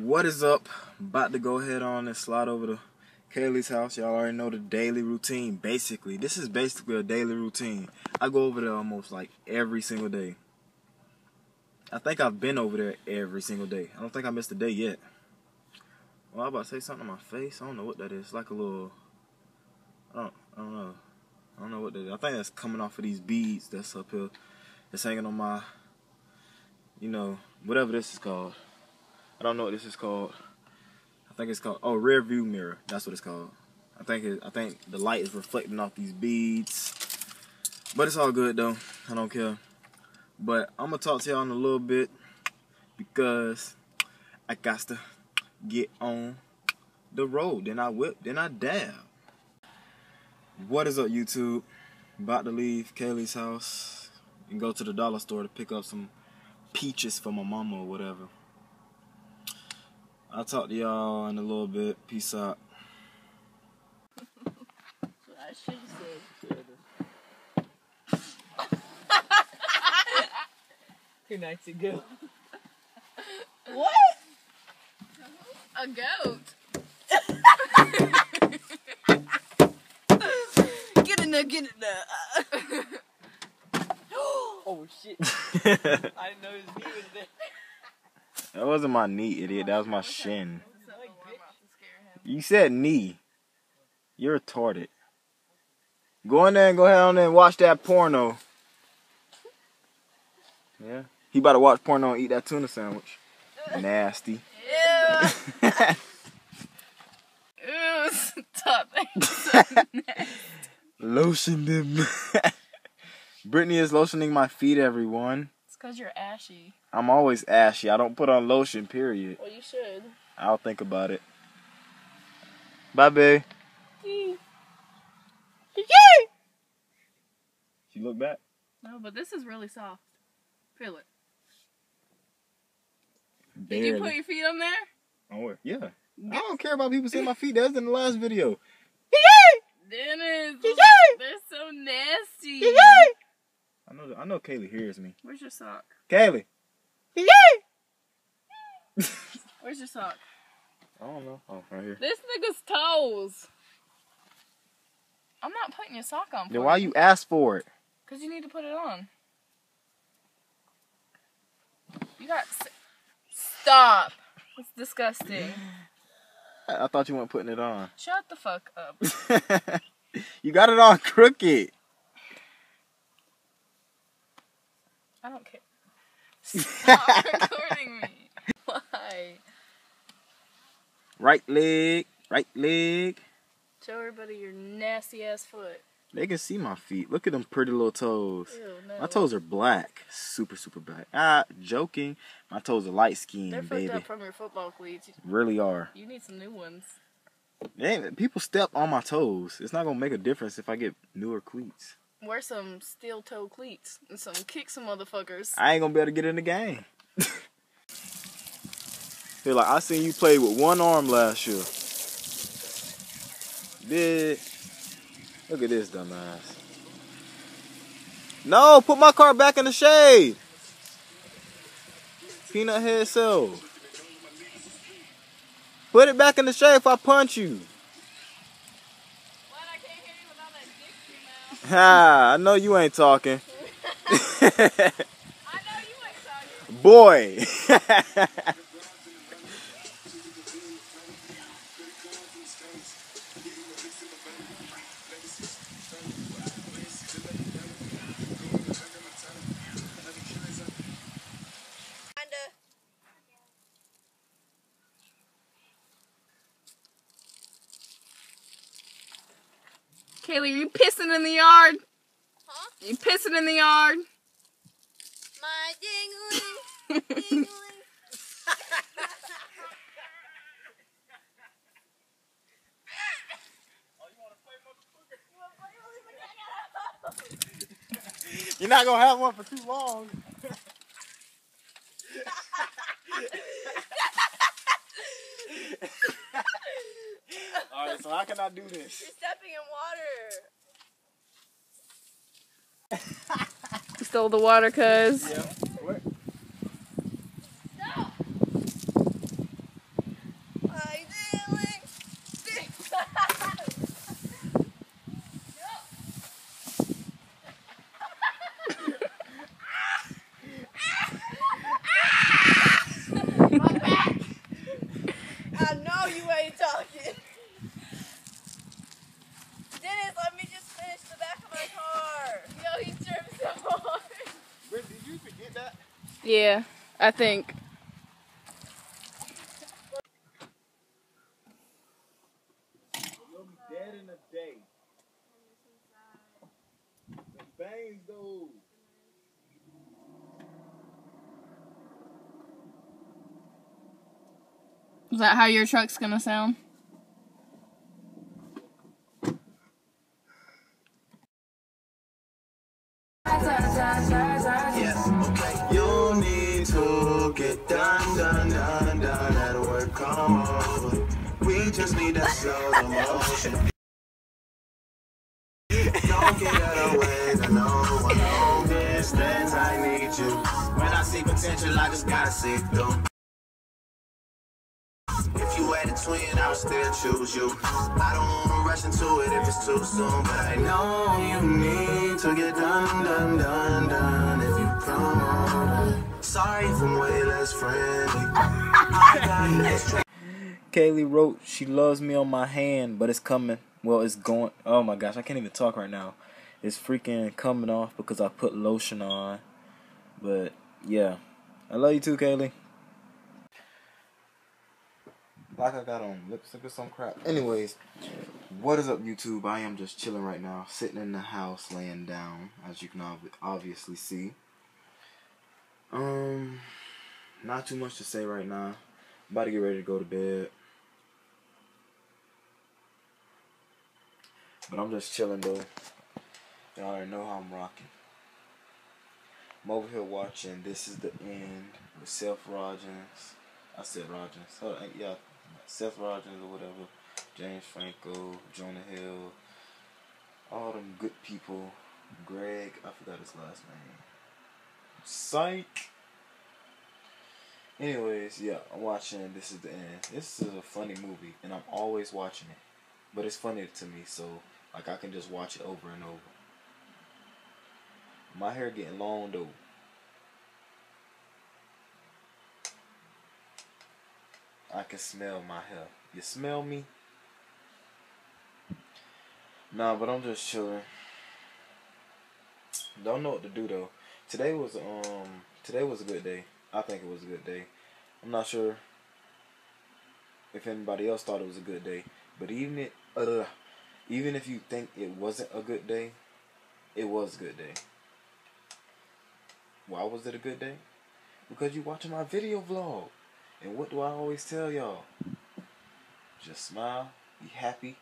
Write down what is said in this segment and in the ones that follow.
What is up? About to go ahead on and slide over to Kaylee's house. Y'all already know the daily routine. Basically, this is basically a daily routine. I go over there almost like every single day. I think I've been over there every single day. I don't think I missed a day yet. Well, I'm about to say something on my face. I don't know what that is. It's like a little, I don't know. I don't know what that is. I think that's coming off of these beads that's up here. It's hanging on my, whatever this is called. I don't know what this is called. I think it's called, rear view mirror. That's what it's called. I think the light is reflecting off these beads. But it's all good though. I don't care. But I'm gonna talk to y'all in a little bit because I got to get on the road. Then I whip, then I dab. What is up, YouTube? About to leave Kaylee's house and go to the dollar store to pick up some peaches for my mama or whatever. I'll talk to y'all in a little bit. Peace out. I should have said. 2 nights ago. What? A goat. Get in there, get in there. Oh shit. I didn't know his knee was there. That wasn't my knee, idiot. That was my shin. You said knee. You're retarded. Go in there and go ahead on and watch that porno. Yeah. He about to watch porno and eat that tuna sandwich. Nasty. Ew. Ew, stop. So Lotion them. Brittany is lotioning my feet, everyone. It's because you're ashy. I'm always ashy. I don't put on lotion, period. Well, you should. I'll think about it. Bye, babe. She look back? No, but this is really soft. Feel it. Barely. Did you put your feet on there? Oh, yeah. I don't care about people seeing my feet. That was in the last video. Dennis, they're so nasty. I know Kaylee hears me. Where's your sock? Kaylee. Where's your sock? I don't know. Oh, right here. This nigga's toes. I'm not putting your sock on. Then why you ask for it? Because you need to put it on. You got... Stop. That's disgusting. I thought you weren't putting it on. Shut the fuck up. You got it on crooked. I don't care. Stop recording me. Why? Right leg. Right leg. Show everybody your nasty ass foot. They can see my feet. Look at them pretty little toes. Ew, no. My toes are black. Super, super black. Joking. My toes are light skinned, They're baby. fucked up from your football cleats. Really are. You need some new ones. Man, people step on my toes. It's not going to make a difference if I get newer cleats. Wear some steel toe cleats and kick some motherfuckers. I ain't going to be able to get in the game. Feel like I seen you play with one arm last year. Look at this dumbass. No, put my car back in the shade. Peanut head self. Put it back in the shade if I punch you. What? I can't hear you without that dick in your mouth. Ha, I know you ain't talking. I know you ain't talking. Boy. Kaylee, are you pissing in the yard? Huh? You pissing in the yard? My dingling, dingling. You're not going to have one for too long. Alright, so how can I do this? You're stepping in water. You stole the water, cuz. Yeah. What? Stop. Yeah, I think. You'll be dead in a day. The bangs though. Is that how your truck's gonna sound? Yeah, okay. You need to get done at work, come over. We just need to slow the motion. Don't get out of the way, I know long distance I need you. When I see potential, I just gotta see it through. If you had a twin, I would still choose you. I don't wanna rush into it if it's too soon, but I know you need to get done if you come over. Sorry if I'm way less friendly. I got this. Kaylee wrote, she loves me on my hand, but it's coming. Well, it's going. Oh my gosh, I can't even talk right now. It's freaking coming off because I put lotion on. But yeah, I love you too, Kaylee. Like I got on lipstick or some crap. Anyways, what is up, YouTube? I am just chilling right now, sitting in the house, laying down, as you can obviously see. Not too much to say right now. About to get ready to go to bed. But I'm just chilling though. Y'all already know how I'm rocking. I'm over here watching This Is the End with Seth Rogens. I said Rogens. Oh, yeah, Seth Rogens or whatever. James Franco, Jonah Hill, all them good people. Greg, I forgot his last name. Psych. Anyways, yeah, I'm watching This Is the End. This is a funny movie, and I'm always watching it. But it's funny to me, so like I can just watch it over and over. My hair getting long though. I can smell my hair. You smell me? Nah, but I'm just chilling. Don't know what to do though. Today was a good day. I think it was a good day. I'm not sure if anybody else thought it was a good day, but even if you think it wasn't a good day, it was a good day. Why was it a good day? Because you watching my video vlog. And what do I always tell y'all? Just smile, be happy,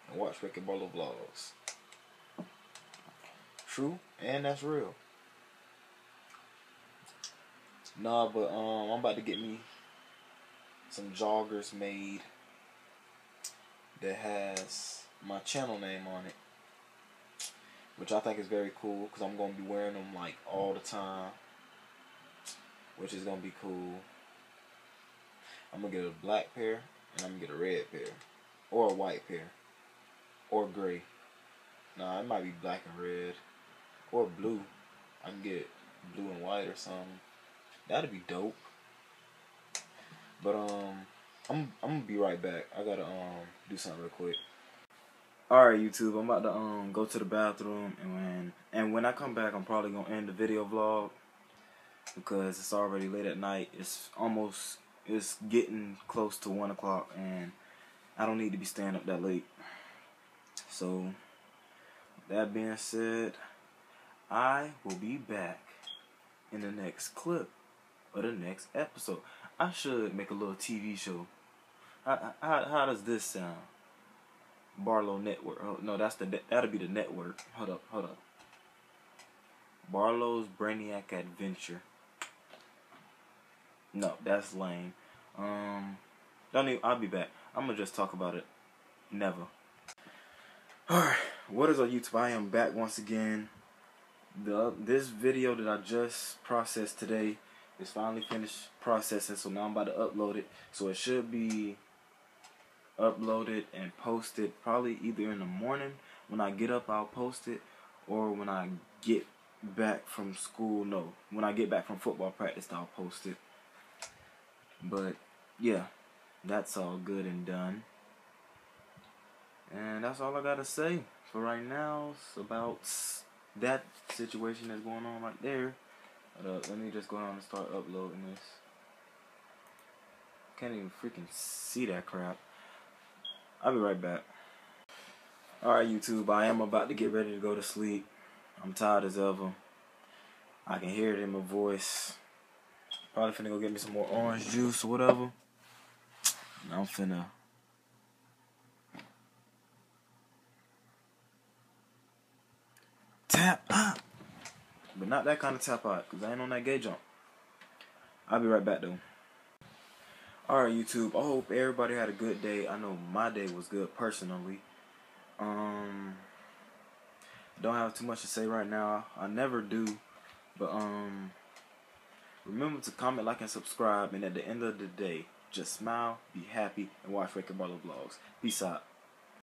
and watch Rick and Barlow vlogs. True, and that's real. Nah, but I'm about to get me some joggers made that has my channel name on it, which I think is very cool because I'm gonna be wearing them like all the time, which is gonna be cool. I'm gonna get a black pair and I'm gonna get a red pair, or a white pair, or gray. Nah, it might be black and red, or blue. I can get blue and white or something. That'd be dope. But I'm gonna be right back. I gotta do something real quick. Alright, YouTube, I'm about to go to the bathroom, and when I come back, I'm probably gonna end the video vlog because it's already late at night. It's getting close to 1 o'clock, and I don't need to be staying up that late. So, that being said, I will be back in the next clip or the next episode. I should make a little TV show. How does this sound? Barlow Network. Oh, no, that'll be the network. Hold up. Barlow's Brainiac Adventure. No, that's lame. I'll be back. I'm gonna just talk about it. Never. Alright, what is up, YouTube? I am back once again. This video that I just processed today is finally finished processing, so now I'm about to upload it. So it should be uploaded and posted probably either in the morning when I get up, I'll post it, or when I get back from school. No, when I get back from football practice, I'll post it. But yeah, that's all good and done, and that's all I gotta say for right now. It's about that situation that's going on right there. Let me just go ahead and start uploading this. Can't even freaking see that crap. I'll be right back. Alright, YouTube, I am about to get ready to go to sleep. I'm tired as ever. I can hear it in my voice. Probably finna go get me some more orange juice or whatever. And I'm finna tap out. But not that kind of tap out, because I ain't on that gay jump. I'll be right back though. Alright, YouTube, I hope everybody had a good day. I know my day was good personally. Don't have too much to say right now. I never do. But remember to comment, like, and subscribe. And at the end of the day, just smile, be happy, and watch Ricky Barlow vlogs. Peace out.